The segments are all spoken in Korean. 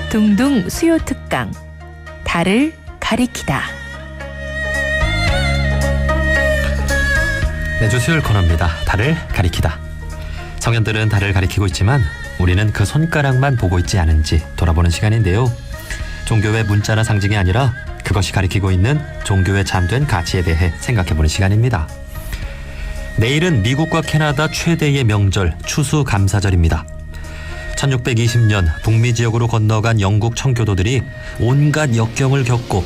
둥둥 수요 특강 달을 가리키다. 매주 수요일 코너입니다. 달을 가리키다. 성현들은 달을 가리키고 있지만 우리는 그 손가락만 보고 있지 않은지 돌아보는 시간인데요. 종교의 문자나 상징이 아니라 그것이 가리키고 있는 종교의 잠든 가치에 대해 생각해보는 시간입니다. 내일은 미국과 캐나다 최대의 명절 추수감사절입니다. 1620년 북미 지역으로 건너간 영국 청교도들이 온갖 역경을 겪고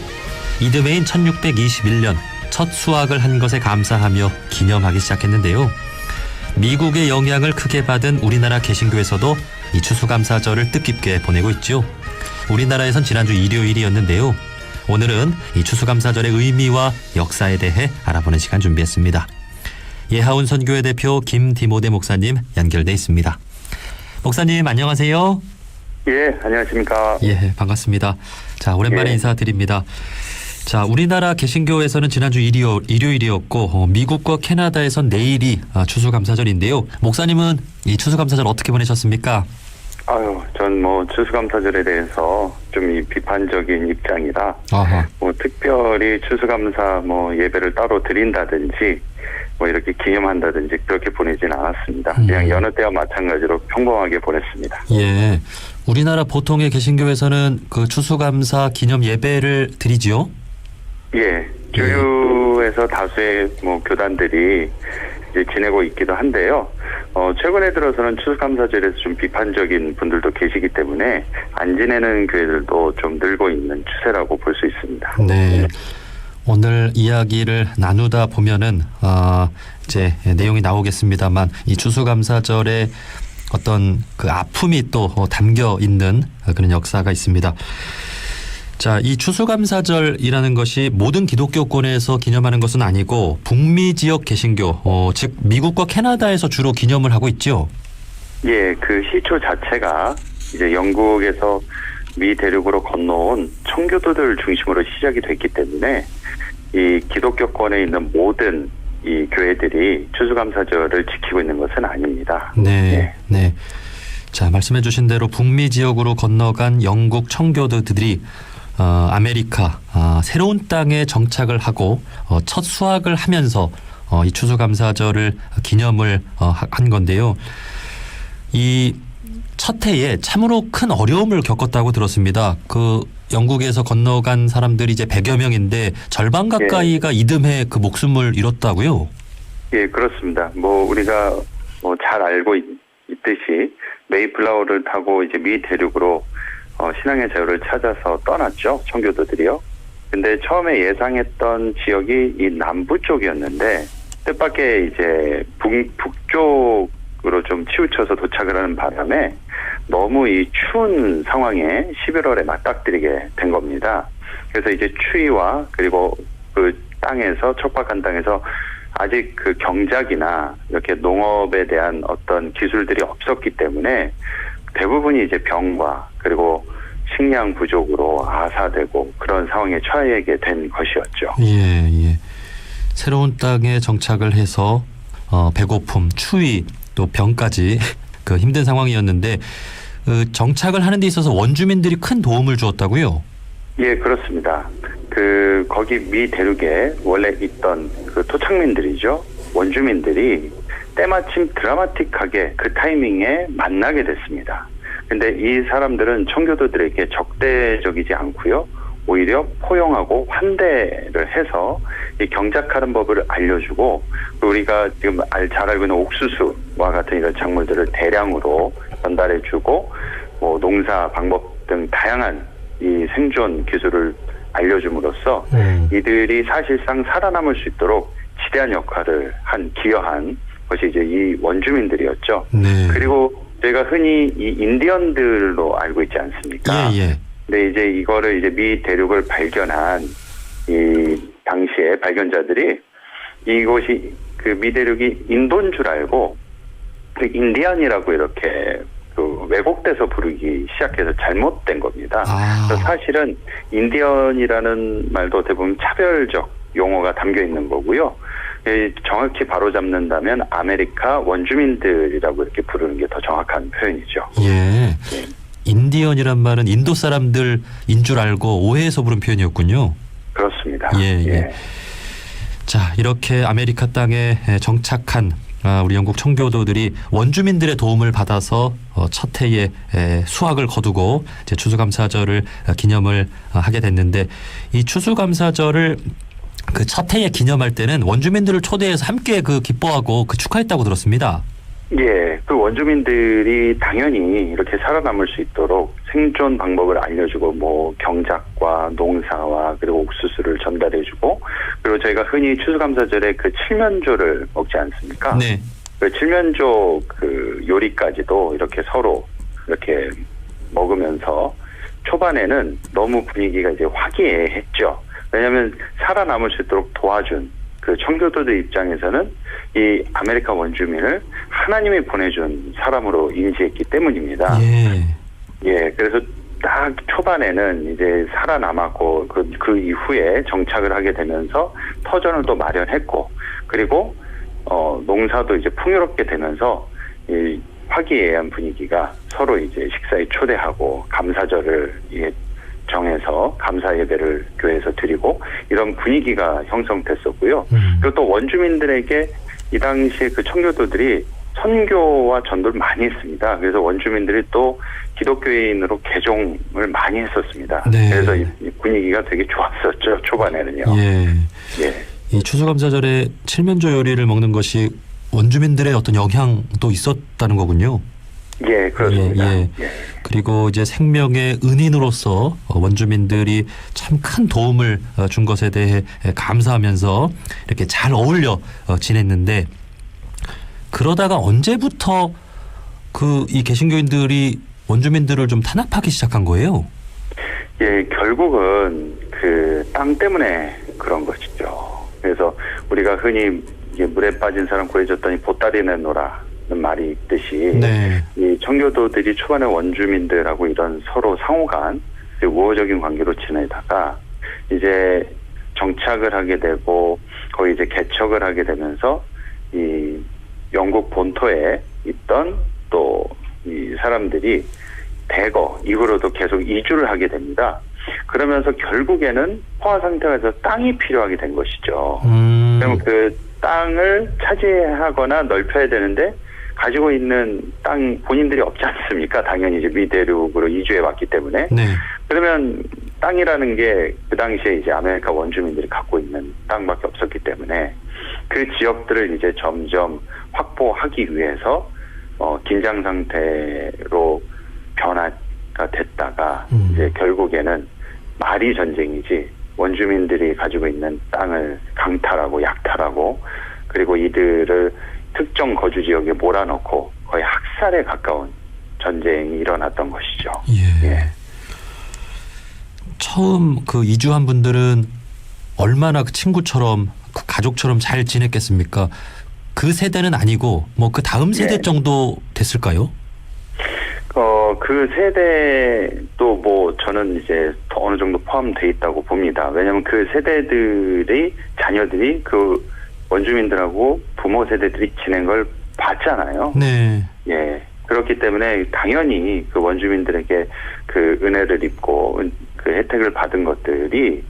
이듬해인 1621년 첫 수확을 한 것에 감사하며 기념하기 시작했는데요. 미국의 영향을 크게 받은 우리나라 개신교에서도 이 추수감사절을 뜻깊게 보내고 있죠. 우리나라에선 지난주 일요일이었는데요. 오늘은 이 추수감사절의 의미와 역사에 대해 알아보는 시간 준비했습니다. 예하운 선교회 대표 김디모데 목사님 연결돼 있습니다. 목사님 안녕하세요. 예, 안녕하십니까. 예, 반갑습니다. 자, 오랜만에 인사드립니다. 자, 우리나라 개신교에서는 지난주 일요일이었고 미국과 캐나다에선 내일이 추수감사절인데요. 목사님은 이 추수감사절 어떻게 보내셨습니까? 전 추수감사절에 대해서 좀 비판적인 입장이라 특별히 추수감사 예배를 따로 드린다든지 이렇게 기념한다든지 그렇게 보내지는 않았습니다. 그냥 여느 때와 마찬가지로 평범하게 보냈습니다. 예, 우리나라 보통의 개신교에서는 그 추수감사 기념 예배를 드리지요? 예, 주류에서 다수의 교단들이 이제 지내고 있기도 한데요. 최근에 들어서는 추수감사절에서 좀 비판적인 분들도 계시기 때문에 안 지내는 교회들도 좀 늘고 있는 추세라고 볼 수 있습니다. 네. 오늘 이야기를 나누다 보면은 이제 내용이 나오겠습니다만 이 추수감사절에 어떤 그 아픔이 또 담겨 있는 그런 역사가 있습니다. 자, 이 추수감사절이라는 것이 모든 기독교권에서 기념하는 것은 아니고 북미 지역 개신교, 즉 미국과 캐나다에서 주로 기념을 하고 있죠. 예, 그 시초 자체가 이제 영국에서 미 대륙으로 건너온 청교도들 중심으로 시작이 됐기 때문에 이 기독교권에 있는 모든 이 교회들이 추수감사절을 지키고 있는 것은 아닙니다. 네, 네. 자, 말씀해 주신 대로 북미 지역으로 건너간 영국 청교도들이 아메리카 새로운 땅에 정착을 하고 첫 수확을 하면서 이 추수감사절을 기념을 한 건데요. 이 첫 해에 참으로 큰 어려움을 겪었다고 들었습니다. 그 영국에서 건너간 사람들이 이제 100여 명인데 절반 가까이가 이듬해 그 목숨을 잃었다고요? 예, 그렇습니다. 우리가 잘 알고 있듯이 메이플라워를 타고 이제 미 대륙으로 신앙의 자유를 찾아서 떠났죠. 청교도들이요. 근데 처음에 예상했던 지역이 이 남부 쪽이었는데 뜻밖의 이제 북쪽으로 좀 치우쳐서 도착을 하는 바람에 너무 이 추운 상황에 11월에 맞닥뜨리게 된 겁니다. 그래서 이제 추위와 그리고 그 땅에서 척박한 땅에서 아직 그 경작이나 이렇게 농업에 대한 어떤 기술들이 없었기 때문에 대부분이 이제 병과 그리고 식량 부족으로 아사되고 그런 상황에 처하게 된 것이었죠. 예, 예. 새로운 땅에 정착을 해서 배고픔, 추위, 또 병까지 그 힘든 상황이었는데 정착을 하는 데 있어서 원주민들이 큰 도움을 주었다고요? 예, 그렇습니다. 거기 미 대륙에 원래 있던 그 토착민들이죠. 원주민들이 때마침 드라마틱하게 그 타이밍에 만나게 됐습니다. 근데 이 사람들은 청교도들에게 적대적이지 않고요. 오히려 포용하고 환대를 해서 이 경작하는 법을 알려주고 우리가 지금 잘 알고 있는 옥수수와 같은 이런 작물들을 대량으로 전달해주고 농사 방법 등 다양한 이 생존 기술을 알려줌으로써 이들이 사실상 살아남을 수 있도록 지대한 역할을 기여한 것이 이제 이 원주민들이었죠. 네. 그리고 저희가 흔히 이 인디언들로 알고 있지 않습니까? 예. 근데 이제 이거를 이제 미 대륙을 발견한 이 당시에 발견자들이 이곳이 그 미 대륙이 인도인 줄 알고 그 인디언이라고 이렇게 그 왜곡돼서 부르기 시작해서 잘못된 겁니다. 그래서 사실은 인디언이라는 말도 어떻게 보면 차별적 용어가 담겨 있는 거고요. 정확히 바로잡는다면 아메리카 원주민들이라고 이렇게 부르는 게 더 정확한 표현이죠. 예. 인디언이란 말은 인도 사람들인 줄 알고 오해해서 부른 표현이었군요. 그렇습니다. 예. 자, 이렇게 아메리카 땅에 정착한 우리 영국 청교도들이 원주민들의 도움을 받아서 첫 해에 수확을 거두고 이제 추수감사절을 기념을 하게 됐는데, 이 추수감사절을 그 첫 해에 기념할 때는 원주민들을 초대해서 함께 그 기뻐하고 그 축하했다고 들었습니다. 예, 그 원주민들이 당연히 이렇게 살아남을 수 있도록 생존 방법을 알려주고, 뭐 경작과 농사와 그리고 옥수수를 전달해주고, 그리고 저희가 흔히 추수감사절에 그 칠면조를 먹지 않습니까? 네. 그 칠면조 그 요리까지도 이렇게 서로 이렇게 먹으면서 초반에는 너무 분위기가 이제 화기애애했죠. 왜냐하면 살아남을 수 있도록 도와준 그 청교도들 입장에서는 이 아메리카 원주민을 하나님이 보내준 사람으로 인지했기 때문입니다. 예, 그래서 딱 초반에는 이제 살아남았고 그 이후에 정착을 하게 되면서 터전을 또 마련했고, 그리고 농사도 이제 풍요롭게 되면서 이 화기애애한 분위기가 서로 이제 식사에 초대하고 감사절을 정해서 감사 예배를 교회에서 드리고, 이런 분위기가 형성됐었고요. 그리고 또 원주민들에게 이 당시에 그 청교도들이 선교와 전도를 많이 했습니다. 그래서 원주민들이 또 기독교인으로 개종을 많이 했었습니다. 네. 그래서 이 분위기가 되게 좋았었죠, 초반에는요. 예. 이 추수감사절에 칠면조 요리를 먹는 것이 원주민들의 어떤 영향도 있었다는 거군요. 예, 그렇습니다. 예. 그리고 이제 생명의 은인으로서 원주민들이 참 큰 도움을 준 것에 대해 감사하면서 이렇게 잘 어울려 지냈는데, 그러다가 언제부터 이 개신교인들이 원주민들을 좀 탄압하기 시작한 거예요? 예, 결국은 그 땅 때문에 그런 것이죠. 그래서 우리가 흔히 이게 물에 빠진 사람 구해줬더니 보따리 내놓으라는 말이 있듯이, 네. 이 청교도들이 초반에 원주민들하고 이런 서로 상호간 우호적인 관계로 지내다가 이제 정착을 하게 되고 거의 이제 개척을 하게 되면서 이 영국 본토에 있던 또 이 사람들이 대거 이후로도 계속 이주를 하게 됩니다. 그러면서 결국에는 포화 상태에서 땅이 필요하게 된 것이죠. 그럼 그 땅을 차지하거나 넓혀야 되는데 가지고 있는 땅 본인들이 없지 않습니까? 당연히 이제 미대륙으로 이주해 왔기 때문에. 네. 그러면 땅이라는 게 그 당시에 이제 아메리카 원주민들이 갖고 있는 땅밖에 없었기 때문에 그 지역들을 이제 점점 확보하기 위해서 긴장 상태로 변화가 됐다가 이제 결국에는 말이 전쟁이지, 원주민들이 가지고 있는 땅을 강탈하고 약탈하고, 그리고 이들을 특정 거주 지역에 몰아넣고 거의 학살에 가까운 전쟁이 일어났던 것이죠. 예. 처음 그 이주한 분들은 얼마나 그 친구처럼 그 가족처럼 잘 지냈겠습니까? 그 세대는 아니고 뭐 그 다음 세대 정도 됐을까요? 그 세대도 뭐 저는 이제 어느 정도 포함되어 있다고 봅니다. 왜냐하면 그 세대들의 자녀들이 그 원주민들하고 부모 세대들이 지낸 걸 봤잖아요. 네. 예. 그렇기 때문에 당연히 그 원주민들에게 그 은혜를 입고 그 혜택을 받은 것들이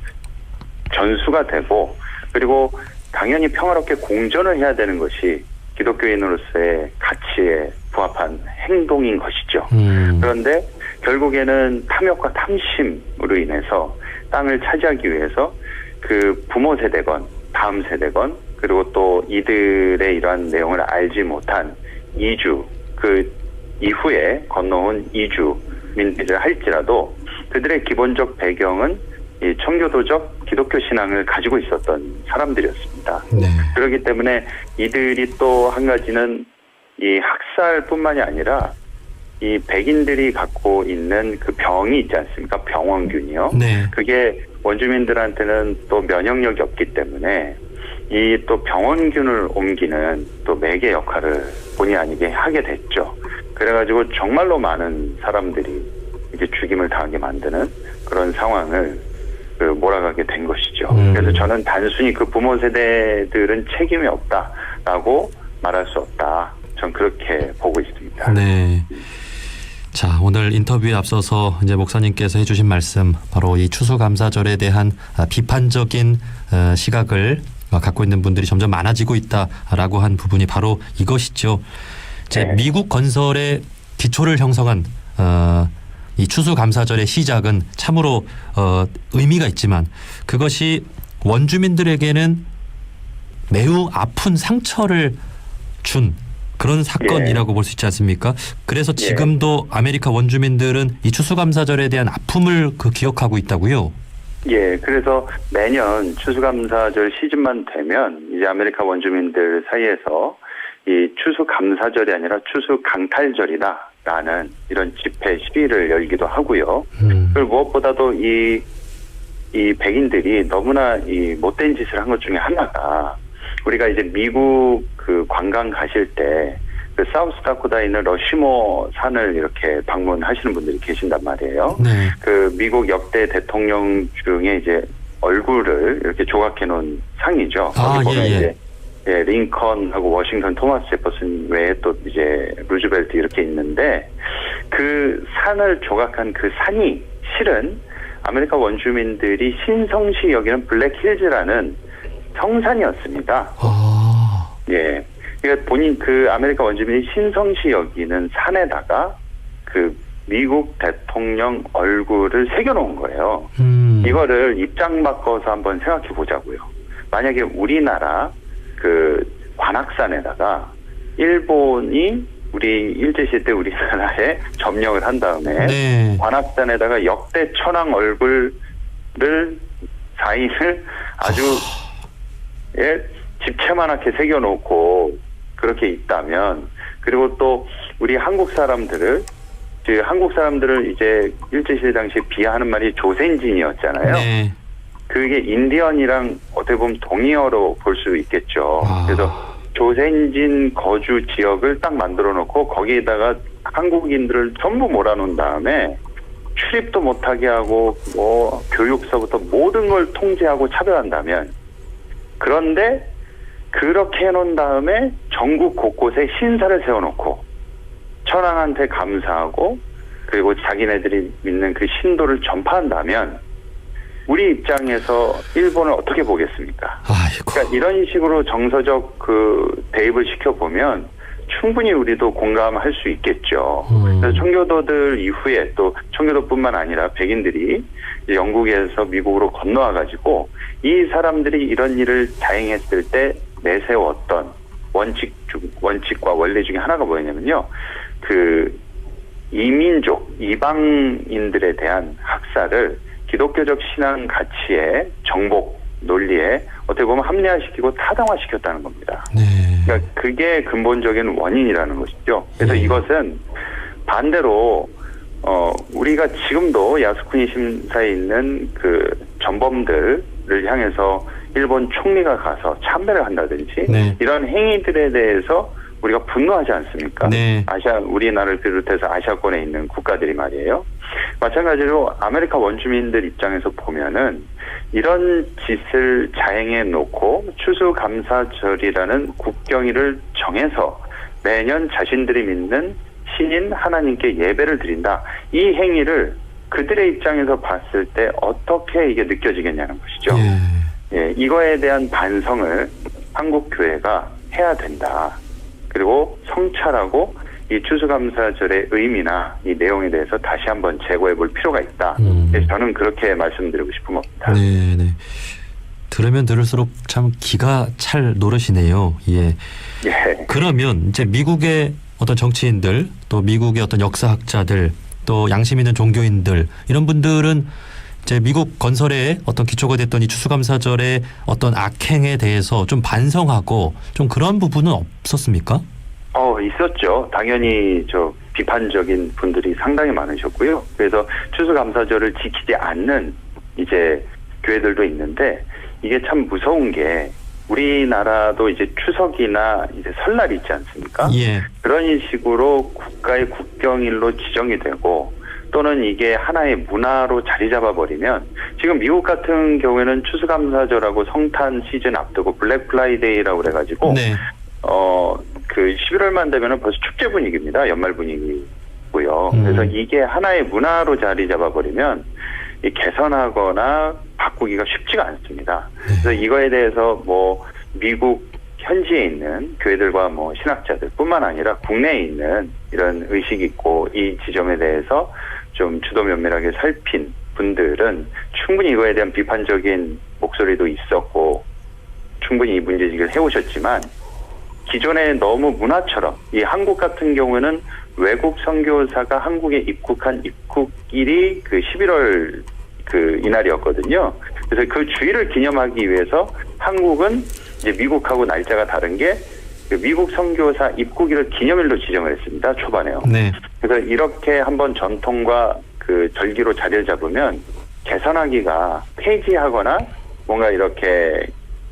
전수가 되고, 그리고 당연히 평화롭게 공존을 해야 되는 것이 기독교인으로서의 가치에 부합한 행동인 것이죠. 그런데 결국에는 탐욕과 탐심으로 인해서 땅을 차지하기 위해서 그 부모 세대건 다음 세대건, 그리고 또 이들의 이러한 내용을 알지 못한 이주, 그 이후에 건너온 이주민들을 할지라도 그들의 기본적 배경은 이 청교도적 기독교 신앙을 가지고 있었던 사람들이었습니다. 네. 그렇기 때문에 이들이 또 한 가지는 이 학살뿐만이 아니라 이 백인들이 갖고 있는 그 병이 있지 않습니까? 병원균이요. 네. 그게 원주민들한테는 또 면역력이 없기 때문에 이 또 병원균을 옮기는 또 매개 역할을 본의 아니게 하게 됐죠. 그래가지고 정말로 많은 사람들이 이제 죽임을 당하게 만드는 그런 상황을 몰아가게 된 것이죠. 그래서 저는 단순히 그 부모 세대들은 책임이 없다라고 말할 수 없다. 전 그렇게 보고 있습니다. 네. 자, 오늘 인터뷰에 앞서서 이제 목사님께서 해주신 말씀, 바로 이 추수감사절에 대한 비판적인 시각을 갖고 있는 분들이 점점 많아지고 있다라고 한 부분이 바로 이것이죠. 이제 네. 미국 건설의 기초를 형성한 이 추수감사절의 시작은 참으로 의미가 있지만, 그것이 원주민들에게는 매우 아픈 상처를 준 그런 사건이라고 볼 수 있지 않습니까? 그래서 지금도 아메리카 원주민들은 이 추수감사절에 대한 아픔을 기억하고 있다고요? 예, 그래서 매년 추수감사절 시즌만 되면 이제 아메리카 원주민들 사이에서 이 추수감사절이 아니라 추수강탈절이다라는 이런 집회 시위를 열기도 하고요. 그리고 무엇보다도 이 백인들이 너무나 이 못된 짓을 한 것 중에 하나가, 우리가 이제 미국 그 관광 가실 때 그 사우스다코다에 있는 러시모 산을 이렇게 방문하시는 분들이 계신단 말이에요. 네. 그 미국 역대 대통령 중에 이제 얼굴을 이렇게 조각해 놓은 상이죠. 거기 보면 이제 링컨하고 워싱턴 토마스 제퍼슨 외에 또 이제 루즈벨트 이렇게 있는데, 그 산을 조각한 그 산이 실은 아메리카 원주민들이 신성시 여기는 블랙힐즈라는 성산이었습니다. 예. 그러니까 본인 그 아메리카 원주민이 신성시 여기는 산에다가 그 미국 대통령 얼굴을 새겨놓은 거예요. 이거를 입장 바꿔서 한번 생각해 보자고요. 만약에 우리나라 그 관악산에다가 일본이 우리 일제시대 때 우리나라에 점령을 한 다음에 네. 관악산에다가 역대 천황 얼굴을 사인을 아주 집채만하게 새겨놓고 그렇게 있다면, 그리고 또 우리 한국 사람들을 이제 일제시대 당시에 비하하는 말이 조센진이었잖아요. 네. 그게 인디언이랑 어떻게 보면 동의어로 볼 수 있겠죠. 그래서 조센진 거주 지역을 딱 만들어 놓고 거기에다가 한국인들을 전부 몰아놓은 다음에 출입도 못하게 하고 뭐 교육서부터 모든 걸 통제하고 차별한다면, 그런데 그렇게 해놓은 다음에 전국 곳곳에 신사를 세워놓고 천황한테 감사하고 그리고 자기네들이 믿는 그 신도를 전파한다면 우리 입장에서 일본을 어떻게 보겠습니까? 아이고. 그러니까 이런 식으로 정서적 그 대입을 시켜보면 충분히 우리도 공감할 수 있겠죠. 그래서 청교도들 이후에 또 청교도뿐만 아니라 백인들이 이제 영국에서 미국으로 건너와가지고 이 사람들이 이런 일을 자행했을 때 내세웠던 원칙과 원리 중에 하나가 뭐였냐면요. 그 이민족, 이방인들에 대한 학살을 기독교적 신앙 가치에 정복 논리에 어떻게 보면 합리화시키고 타당화시켰다는 겁니다. 네. 그러니까 그게 근본적인 원인이라는 것이죠. 그래서 이것은 반대로 우리가 지금도 야스쿠니 심사에 있는 그 전범들을 향해서 일본 총리가 가서 참배를 한다든지 네. 이런 행위들에 대해서 우리가 분노하지 않습니까? 네. 우리나라를 비롯해서 아시아권에 있는 국가들이 말이에요. 마찬가지로 아메리카 원주민들 입장에서 보면은 이런 짓을 자행해 놓고 추수감사절이라는 국경일을 정해서 매년 자신들이 믿는 신인 하나님께 예배를 드린다. 이 행위를 그들의 입장에서 봤을 때 어떻게 이게 느껴지겠냐는 것이죠. 예, 이거에 대한 반성을 한국 교회가 해야 된다. 그리고 성찰하고 이 추수감사절의 의미나 이 내용에 대해서 다시 한번 재고해 볼 필요가 있다. 그래서 저는 그렇게 말씀드리고 싶은 겁니다. 네. 들으면 들을수록 참 기가 찰 노릇이네요. 예. 그러면 이제 미국의 어떤 정치인들, 또 미국의 어떤 역사학자들, 또 양심 있는 종교인들, 이런 분들은 이제 미국 건설에 어떤 기초가 됐던 이 추수감사절의 어떤 악행에 대해서 좀 반성하고 좀 그런 부분은 없었습니까? 있었죠. 당연히 비판적인 분들이 상당히 많으셨고요. 그래서 추수감사절을 지키지 않는 이제 교회들도 있는데, 이게 참 무서운 게 우리나라도 이제 추석이나 이제 설날 있지 않습니까? 예. 그런 식으로 국가의 국경일로 지정이 되고 또는 이게 하나의 문화로 자리 잡아버리면, 지금 미국 같은 경우에는 추수감사절하고 성탄 시즌 앞두고 블랙 프라이데이라고 그래가지고 네. 그 11월만 되면은 벌써 축제 분위기입니다. 연말 분위기. 같고요. 그래서 이게 하나의 문화로 자리 잡아버리면 이 개선하거나 바꾸기가 쉽지가 않습니다. 그래서 이거에 대해서 뭐 미국 현지에 있는 교회들과 뭐 신학자들뿐만 아니라 국내에 있는 이런 의식이 있고 이 지점에 대해서 좀 주도 면밀하게 살핀 분들은 충분히 이거에 대한 비판적인 목소리도 있었고 충분히 이 문제제기를 해오셨지만 기존에 너무 문화처럼 이 한국 같은 경우는 외국 선교사가 한국에 입국한 입국일이 그 11월 그 이날이었거든요. 그래서 그 주일을 기념하기 위해서 한국은 이제 미국하고 날짜가 다른 게 그 미국 선교사 입국일을 기념일로 지정을 했습니다. 초반에요. 네. 그래서 이렇게 한번 전통과 그 절기로 자리를 잡으면 개선하기가 폐지하거나 뭔가 이렇게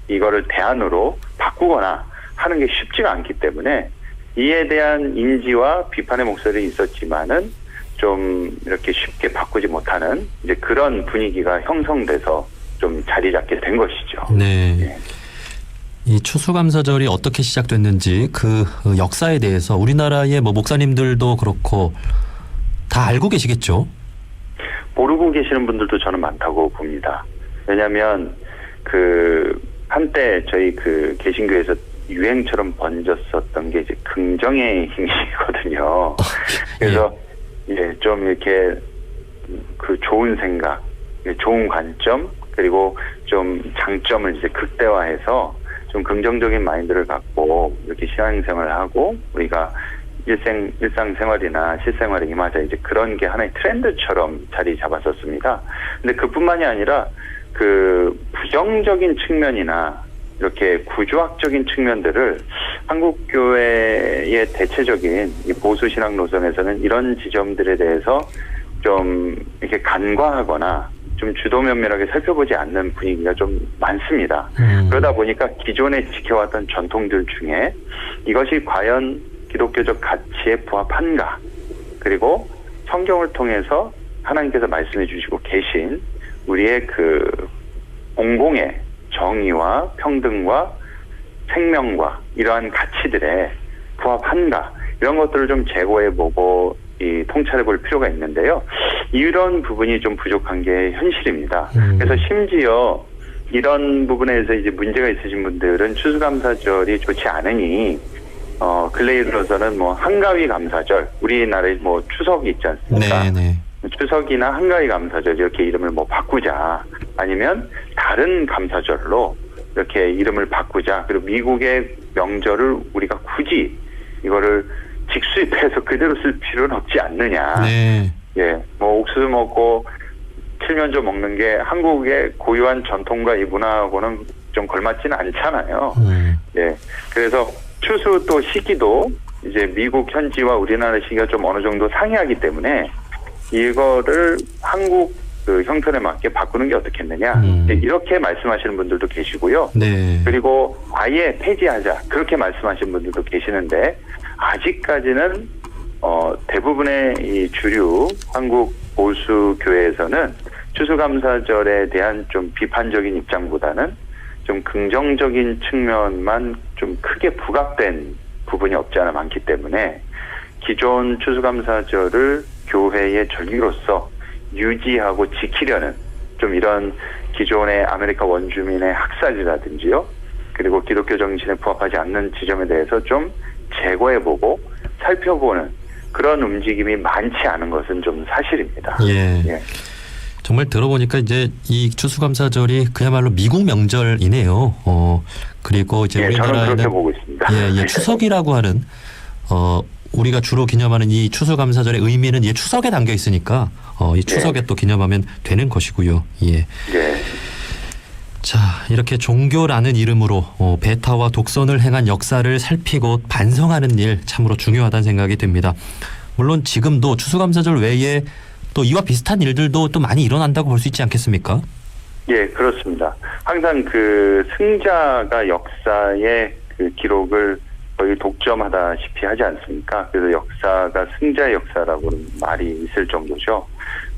이거를 대안으로 바꾸거나 하는 게 쉽지가 않기 때문에 이에 대한 인지와 비판의 목소리 있었지만은 좀 이렇게 쉽게 바꾸지 못하는 이제 그런 분위기가 형성돼서 좀 자리 잡게 된 것이죠. 네. 예. 이 추수감사절이 어떻게 시작됐는지 그 역사에 대해서 우리나라의 뭐 목사님들도 그렇고 다 알고 계시겠죠? 모르고 계시는 분들도 저는 많다고 봅니다. 왜냐하면 그 한때 저희 그 개신교에서 유행처럼 번졌었던 게 이제 긍정의 힘이거든요. 그래서 예, 좀 이렇게 그 좋은 생각, 좋은 관점 그리고 좀 장점을 이제 극대화해서 좀 긍정적인 마인드를 갖고 이렇게 신앙생활을 하고 우리가 일상생활이나 실생활에 임하자 이제 그런 게 하나의 트렌드처럼 자리 잡았었습니다. 근데 그뿐만이 아니라 그 부정적인 측면이나 이렇게 구조학적인 측면들을 한국 교회의 대체적인 이 보수 신앙 노선에서는 이런 지점들에 대해서 좀 이렇게 간과하거나 좀 주도 면밀하게 살펴보지 않는 분위기가 좀 많습니다. 그러다 보니까 기존에 지켜왔던 전통들 중에 이것이 과연 기독교적 가치에 부합한가, 그리고 성경을 통해서 하나님께서 말씀해 주시고 계신 우리의 그 공공의 정의와 평등과 생명과 이러한 가치들에 부합한가, 이런 것들을 좀 재고해보고 이 통찰해볼 필요가 있는데요. 이런 부분이 좀 부족한 게 현실입니다. 그래서 심지어 이런 부분에서 이제 문제가 있으신 분들은 추수감사절이 좋지 않으니 근래에 들어서는 뭐 한가위 감사절, 우리나라에 뭐 추석이 있지 않습니까? 네네. 추석이나 한가위 감사절 이렇게 이름을 뭐 바꾸자, 아니면 다른 감사절로 이렇게 이름을 바꾸자. 그리고 미국의 명절을 우리가 굳이 이거를 직수입해서 그대로 쓸 필요는 없지 않느냐. 네. 예, 뭐 옥수수 먹고 칠면조 먹는 게 한국의 고유한 전통과 이 문화하고는 좀 걸맞지는 않잖아요. 예, 그래서 추수 또 시기도 이제 미국 현지와 우리나라 시기가 좀 어느 정도 상이하기 때문에 이거를 한국 그 형편에 맞게 바꾸는 게 어떻겠느냐, 이렇게 말씀하시는 분들도 계시고요. 네. 그리고 아예 폐지하자, 그렇게 말씀하시는 분들도 계시는데 아직까지는 대부분의 이 주류 한국 보수 교회에서는 추수감사절에 대한 좀 비판적인 입장보다는 좀 긍정적인 측면만 좀 크게 부각된 부분이 없지 않아 많기 때문에 기존 추수감사절을 교회의 절기로서 유지하고 지키려는 좀 이런 기존의 아메리카 원주민의 학살이라든지요, 그리고 기독교 정신에 부합하지 않는 지점에 대해서 좀 재고해보고 살펴보는 그런 움직임이 많지 않은 것은 좀 사실입니다. 예. 예. 정말 들어보니까 이제 이 추수감사절이 그야말로 미국 명절이네요. 그리고 이제 예, 저는 우리나라에는 그렇게 보고 있습니다. 예, 추석이라고 하는 우리가 주로 기념하는 이 추수감사절의 의미는 이 추석에 담겨 있으니까 이 추석에 또 기념하면 되는 것이고요. 예. 예. 자, 이렇게 종교라는 이름으로 배타와 독선을 행한 역사를 살피고 반성하는 일 참으로 중요하다는 생각이 듭니다. 물론 지금도 추수감사절 외에 또 이와 비슷한 일들도 또 많이 일어난다고 볼 수 있지 않겠습니까? 예, 그렇습니다. 항상 그 승자가 역사의 그 기록을 거의 독점하다시피 하지 않습니까? 그래서 역사가 승자의 역사라고는 말이 있을 정도죠.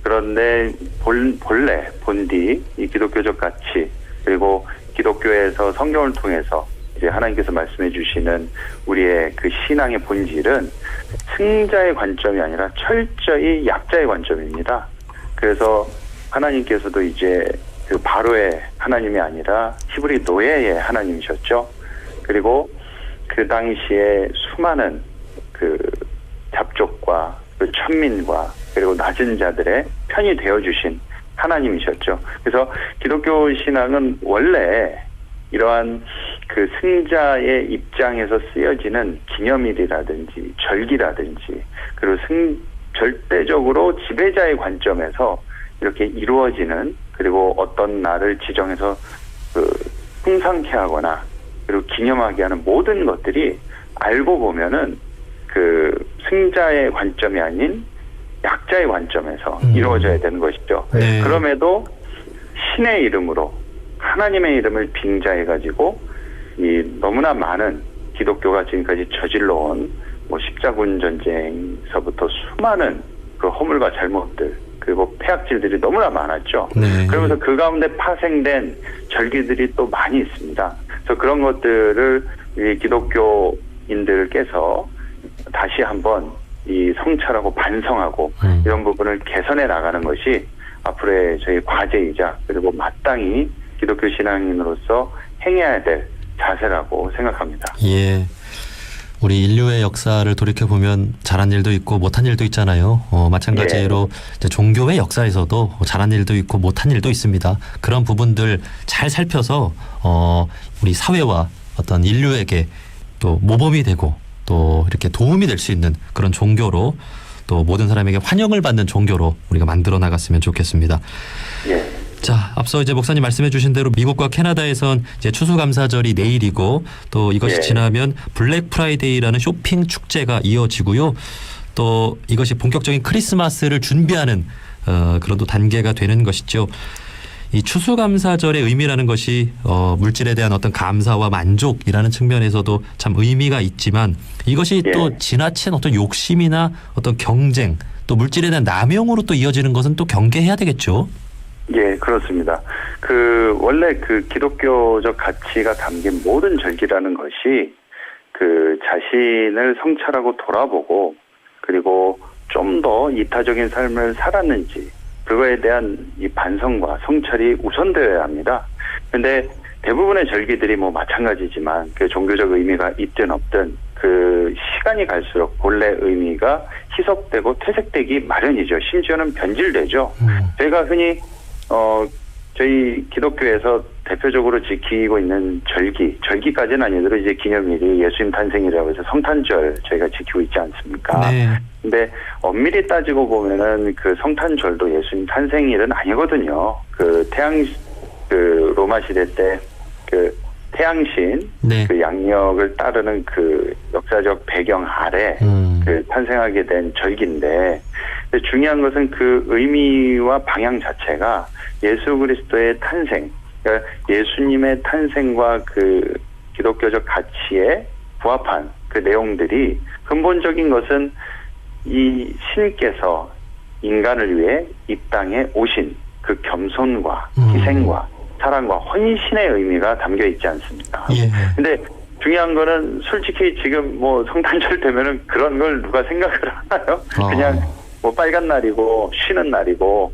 그런데 본래 본디 이 기독교적 가치, 그리고 기독교에서 성경을 통해서 이제 하나님께서 말씀해 주시는 우리의 그 신앙의 본질은 승자의 관점이 아니라 철저히 약자의 관점입니다. 그래서 하나님께서도 이제 그 바로의 하나님이 아니라 히브리 노예의 하나님이셨죠. 그리고 그 당시에 수많은 그 잡족과 그 천민과 그리고 낮은 자들의 편이 되어주신 하나님이셨죠. 그래서 기독교 신앙은 원래 이러한 그 승자의 입장에서 쓰여지는 기념일이라든지 절기라든지 그리고 절대적으로 지배자의 관점에서 이렇게 이루어지는 그리고 어떤 날을 지정해서 그 풍성케 하거나 그리고 기념하게 하는 모든 것들이 알고 보면은 그 승자의 관점이 아닌 약자의 관점에서 이루어져야 되는 것이죠. 네. 그럼에도 신의 이름으로 하나님의 이름을 빙자해가지고 이 너무나 많은 기독교가 지금까지 저질러온 뭐 십자군 전쟁서부터 수많은 그 허물과 잘못들 그리고 폐악질들이 너무나 많았죠. 네. 그러면서 그 가운데 파생된 절기들이 또 많이 있습니다. 그래서 그런 것들을 이 기독교인들께서 다시 한번 이 성찰하고 반성하고 이런 부분을 개선해 나가는 것이 앞으로의 저희 과제이자 그리고 마땅히 기독교 신앙인으로서 행해야 될 자세라고 생각합니다. 예. 우리 인류의 역사를 돌이켜보면 잘한 일도 있고 못한 일도 있잖아요. 마찬가지로 이제 종교의 역사에서도 잘한 일도 있고 못한 일도 있습니다. 그런 부분들 잘 살펴서 우리 사회와 어떤 인류에게 또 모범이 되고 또 이렇게 도움이 될 수 있는 그런 종교로 또 모든 사람에게 환영을 받는 종교로 우리가 만들어 나갔으면 좋겠습니다. 예. 자, 앞서 이제 목사님 말씀해 주신 대로 미국과 캐나다에선 이제 추수감사절이 내일이고 또 이것이 예. 지나면 블랙 프라이데이라는 쇼핑 축제가 이어지고요. 또 이것이 본격적인 크리스마스를 준비하는 그런 또 단계가 되는 것이죠. 이 추수감사절의 의미라는 것이 물질에 대한 어떤 감사와 만족이라는 측면에서도 참 의미가 있지만 이것이 예. 또 지나친 어떤 욕심이나 어떤 경쟁 또 물질에 대한 남용으로 또 이어지는 것은 또 경계해야 되겠죠. 예, 그렇습니다. 그 원래 그 기독교적 가치가 담긴 모든 절기라는 것이 그 자신을 성찰하고 돌아보고 그리고 좀 더 이타적인 삶을 살았는지 그거에 대한 이 반성과 성찰이 우선되어야 합니다. 근데 대부분의 절기들이 뭐 마찬가지지만 그 종교적 의미가 있든 없든 그 시간이 갈수록 본래 의미가 희석되고 퇴색되기 마련이죠. 심지어는 변질되죠. 저희가 흔히 저희 기독교에서 대표적으로 지키고 있는 절기까지는 아니더라도 이제 기념일이 예수님 탄생이라고 해서 성탄절 저희가 지키고 있지 않습니까? 네. 근데 엄밀히 따지고 보면은 그 성탄절도 예수님 탄생일은 아니거든요. 그 로마 시대 때 그 태양신 네. 그 양력을 따르는 그 역사적 배경 아래 그 탄생하게 된 절기인데 근데 중요한 것은 그 의미와 방향 자체가 예수 그리스도의 탄생, 그러니까 예수님의 탄생과 그 기독교적 가치에 부합한 그 내용들이 근본적인 것은 이 신께서 인간을 위해 이 땅에 오신 그 겸손과 희생과 사랑과 헌신의 의미가 담겨 있지 않습니까? 예. 근데 중요한 거는 솔직히 지금 뭐 성탄절 되면은 그런 걸 누가 생각을 하나요? 그냥 뭐 빨간 날이고 쉬는 날이고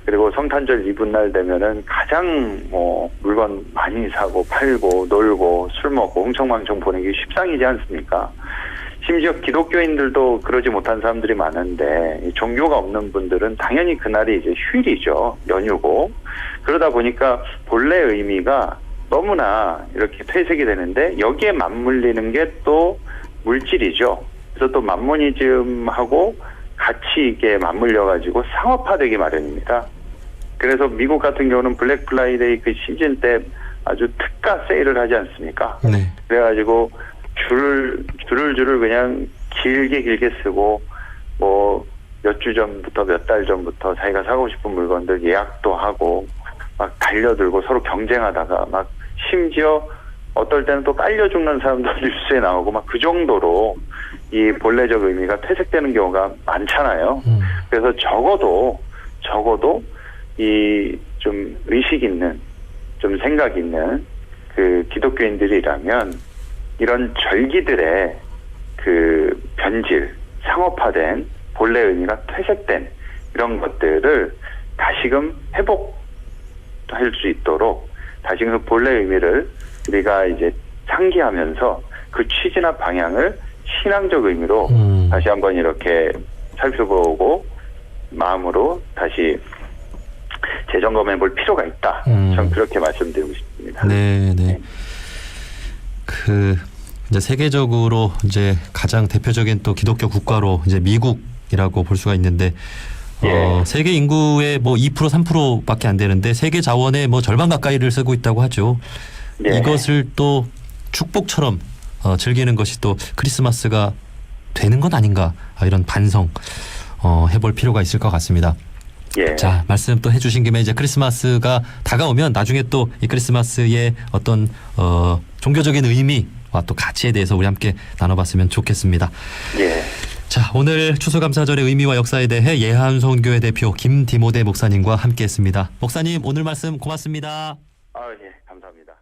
그리고 성탄절 이브날 되면은 가장 뭐 물건 많이 사고 팔고 놀고 술 먹고 흥청망청 보내기 십상이지 않습니까? 심지어 기독교인들도 그러지 못한 사람들이 많은데 종교가 없는 분들은 당연히 그날이 이제 휴일이죠. 연휴고. 그러다 보니까 본래 의미가 너무나 이렇게 퇴색이 되는데 여기에 맞물리는 게 또 물질이죠. 그래서 또 만모니즘하고 같이 이게 맞물려가지고 상업화되기 마련입니다. 그래서 미국 같은 경우는 블랙 프라이데이 그 시즌 때 아주 특가 세일을 하지 않습니까? 네. 그래가지고 줄을 그냥 길게 쓰고 뭐 몇 주 전부터 몇 달 전부터 자기가 사고 싶은 물건들 예약도 하고 막 달려들고 서로 경쟁하다가 막 심지어 어떨 때는 또 깔려 죽는 사람도 뉴스에 나오고 막 그 정도로 이 본래적 의미가 퇴색되는 경우가 많잖아요. 그래서 적어도 이 좀 의식 있는 좀 생각 있는 그 기독교인들이라면 이런 절기들의 그 변질, 상업화된 본래 의미가 퇴색된 이런 것들을 다시금 회복할 수 있도록 다시금 그 본래 의미를 우리가 이제 상기하면서 그 취지나 방향을 신앙적 의미로 다시 한번 이렇게 살펴보고 마음으로 다시 재점검해 볼 필요가 있다. 전 그렇게 말씀드리고 싶습니다. 네. 그 이제 세계적으로 이제 가장 대표적인 또 기독교 국가로 이제 미국이라고 볼 수가 있는데 세계 인구의 뭐 2% 3%밖에 안 되는데 세계 자원의 뭐 절반 가까이를 쓰고 있다고 하죠. 네. 이것을 또 축복처럼 즐기는 것이 또 크리스마스가 되는 건 아닌가 이런 반성 해볼 필요가 있을 것 같습니다. 예. 자, 말씀 또 해주신 김에 이제 크리스마스가 다가오면 나중에 또 이 크리스마스의 어떤 종교적인 의미와 또 가치에 대해서 우리 함께 나눠봤으면 좋겠습니다. 예. 자, 오늘 추수감사절의 의미와 역사에 대해 예한선교회 대표 김디모데 목사님과 함께했습니다. 목사님 오늘 말씀 고맙습니다. 예, 감사합니다.